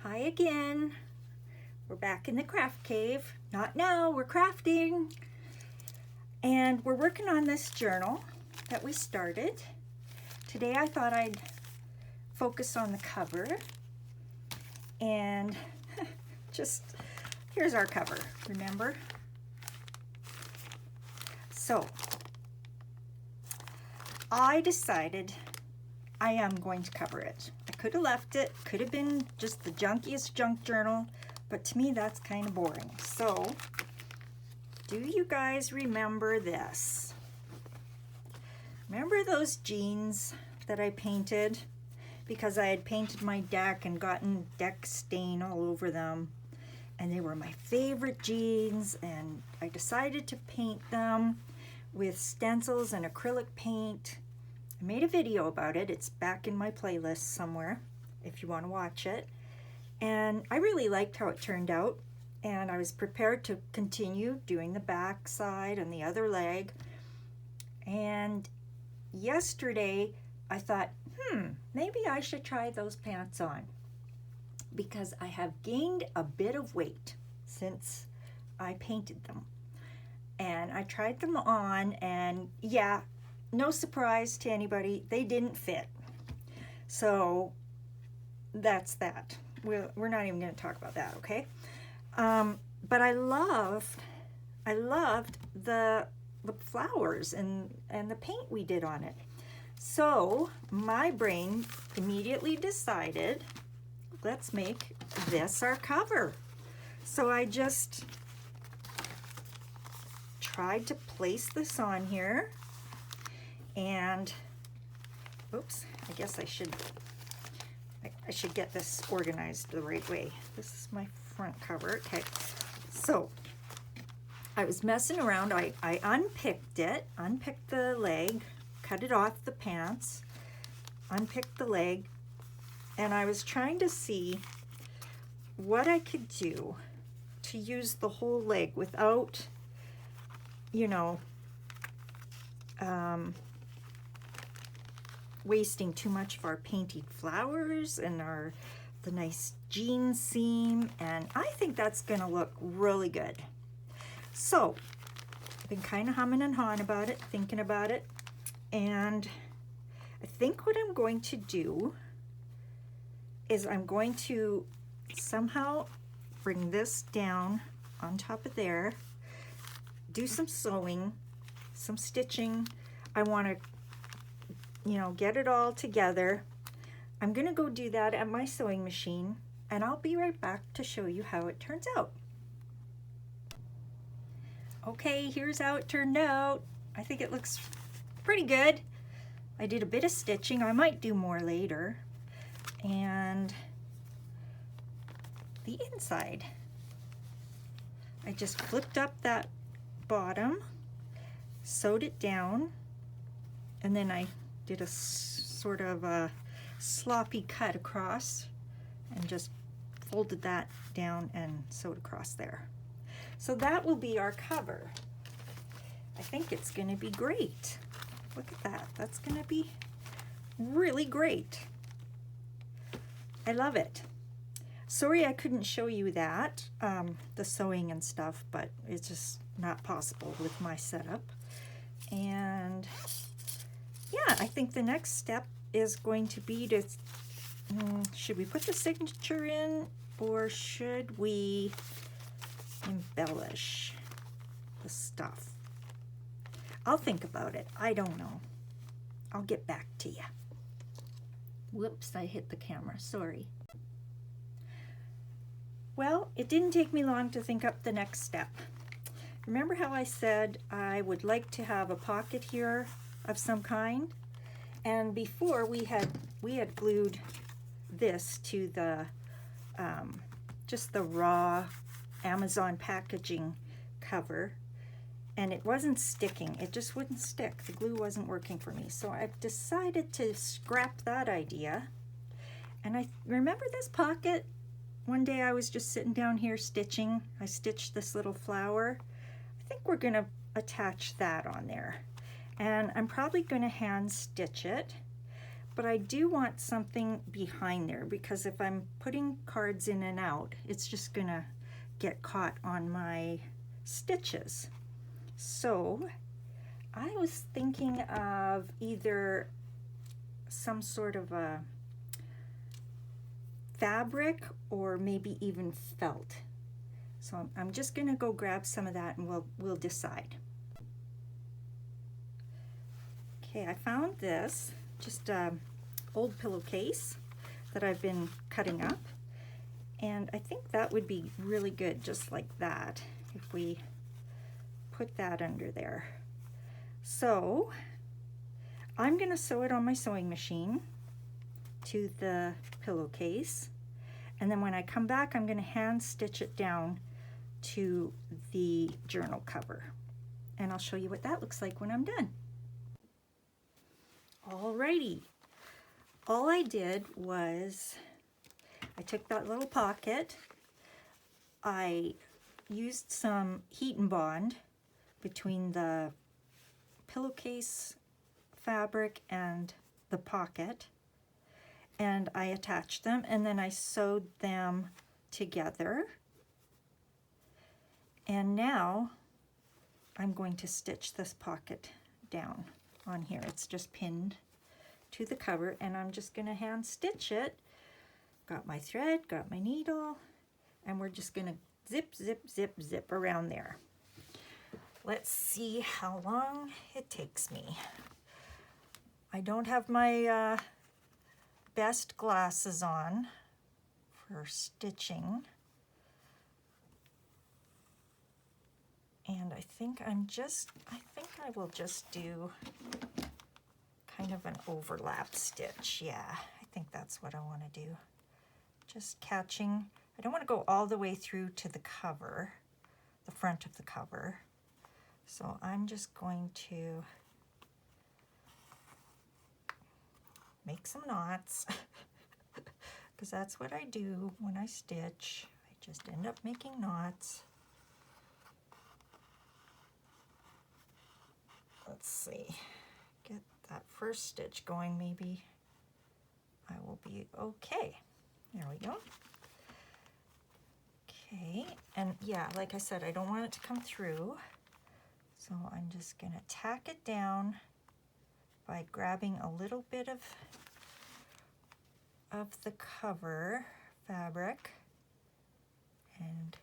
Hi again. We're back in the craft cave. Not now, we're crafting. And we're working on this journal that we started. Today I thought I'd focus on the cover. And here's our cover, remember? So, I decided I am going to cover it. I could have left it, could have been just the junkiest junk journal, but to me that's kind of boring. So, do you guys remember this? Remember those jeans that I painted? Because I had painted my deck and gotten deck stain all over them. And they were my favorite jeans, and I decided to paint them with stencils and acrylic paint. I made a video about it. It's back in my playlist somewhere if you want to watch it. And I really liked how it turned out, and I was prepared to continue doing the back side and the other leg. And yesterday I thought, maybe I should try those pants on, because I have gained a bit of weight since I painted them. And I tried them on, and yeah, no surprise to anybody, they didn't fit. So that's that. We're not even going to talk about that, okay? But I loved the flowers and the paint we did on it. So my brain immediately decided, let's make this our cover. So I just tried to place this on here, and oops, I guess I should get this organized the right way. This is my front cover. Okay, so I was messing around. I unpicked the leg, cut it off the pants, unpicked the leg, and I was trying to see what I could do to use the whole leg without, you know, wasting too much of our painted flowers and the nice jean seam, and I think that's gonna look really good. So I've been kind of humming and hawing about it, thinking about it, and I think what I'm going to do is I'm going to somehow bring this down on top of there, do some sewing, some stitching. I want to, you know, get it all together. I'm going to go do that at my sewing machine, and I'll be right back to show you how it turns out. Okay, here's how it turned out. I think it looks pretty good. I did a bit of stitching. I might do more later. And the inside, I just flipped up that bottom, sewed it down, and then I did a sort of a sloppy cut across and just folded that down and sewed across there. So that will be our cover. I think it's going to be great. Look at that. That's going to be really great. I love it. Sorry I couldn't show you that, the sewing and stuff, but it's just not possible with my setup. And yeah, I think the next step is going to be to, should we put the signature in, or should we embellish the stuff? I'll think about it. I don't know. I'll get back to you. Whoops, I hit the camera, sorry. Well, it didn't take me long to think up the next step. Remember how I said I would like to have a pocket here of some kind? And before we had glued this to the just the raw Amazon packaging cover, and it wasn't sticking. It just wouldn't stick. The glue wasn't working for me. So I've decided to scrap that idea. And I remember this pocket. One day I was just sitting down here stitching. I stitched this little flower. I think we're gonna attach that on there. And I'm probably gonna hand stitch it, but I do want something behind there, because if I'm putting cards in and out, it's just gonna get caught on my stitches. So I was thinking of either some sort of a fabric or maybe even felt. So I'm just gonna go grab some of that and we'll decide. Okay, I found this, just an old pillowcase that I've been cutting up, and I think that would be really good just like that if we put that under there. So I'm gonna sew it on my sewing machine to the pillowcase, and then when I come back I'm gonna hand stitch it down to the journal cover, and I'll show you what that looks like when I'm done. Alrighty, all I did was I took that little pocket, I used some heat and bond between the pillowcase fabric and the pocket, and I attached them, and then I sewed them together. And now I'm going to stitch this pocket down on here. It's just pinned to the cover, and I'm just going to hand stitch it. Got my thread, got my needle, and we're just going to zip, zip, zip, zip around there. Let's see how long it takes me. I don't have my best glasses on for stitching. And I think I will just do kind of an overlap stitch. Yeah, I think that's what I want to do. Just catching. I don't want to go all the way through to the cover, the front of the cover. So I'm just going to make some knots, because that's what I do when I stitch. I just end up making knots. Let's see, get that first stitch going, maybe I will be okay. There we go. Okay, and yeah, like I said, I don't want it to come through, so I'm just gonna tack it down by grabbing a little bit of the cover fabric and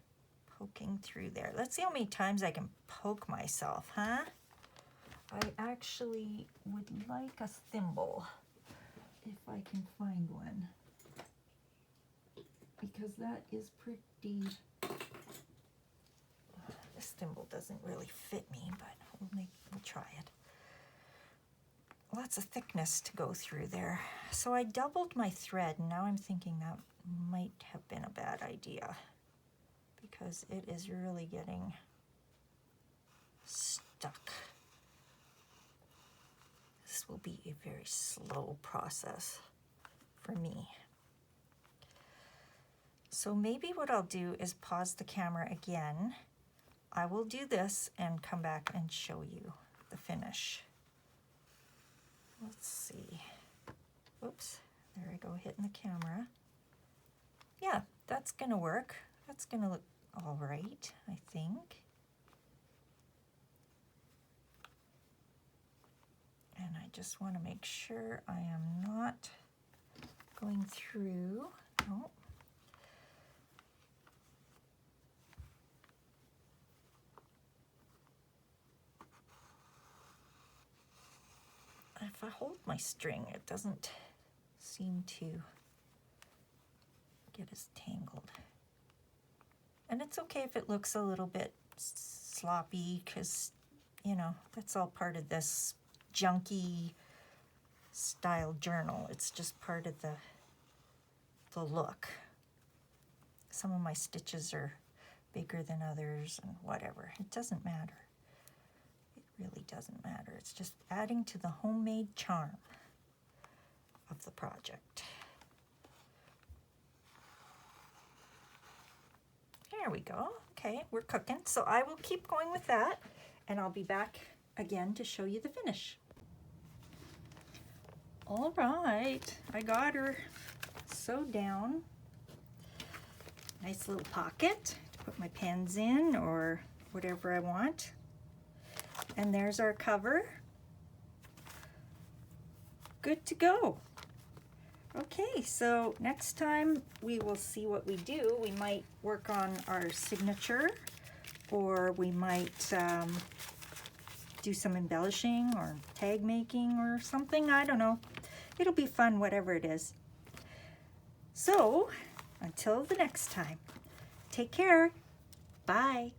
poking through there. Let's see how many times I can poke myself, huh? I actually would like a thimble, if I can find one, because that is pretty, this thimble doesn't really fit me, but we'll try it. Lots of thickness to go through there. So I doubled my thread, and now I'm thinking that might have been a bad idea, because it is really getting stuck. This will be a very slow process for me. So maybe what I'll do is pause the camera again. I will do this and come back and show you the finish. Let's see. Oops, there I go, hitting the camera. Yeah, that's gonna work. That's gonna look all right, I think. And I just want to make sure I am not going through. Oh. If I hold my string, it doesn't seem to get as tangled. And it's okay if it looks a little bit sloppy, because, you know, that's all part of this Junky style journal. It's just part of the look. Some of my stitches are bigger than others and whatever. It doesn't matter. It really doesn't matter. It's just adding to the homemade charm of the project. There we go. Okay, we're cooking. So I will keep going with that, and I'll be back again to show you the finish. All right, I got her sewed down. Nice little pocket to put my pens in or whatever I want. And there's our cover. Good to go. Okay, so next time we will see what we do. We might work on our signature, or we might do some embellishing or tag making or something. I don't know. It'll be fun, whatever it is. So until the next time, take care. Bye.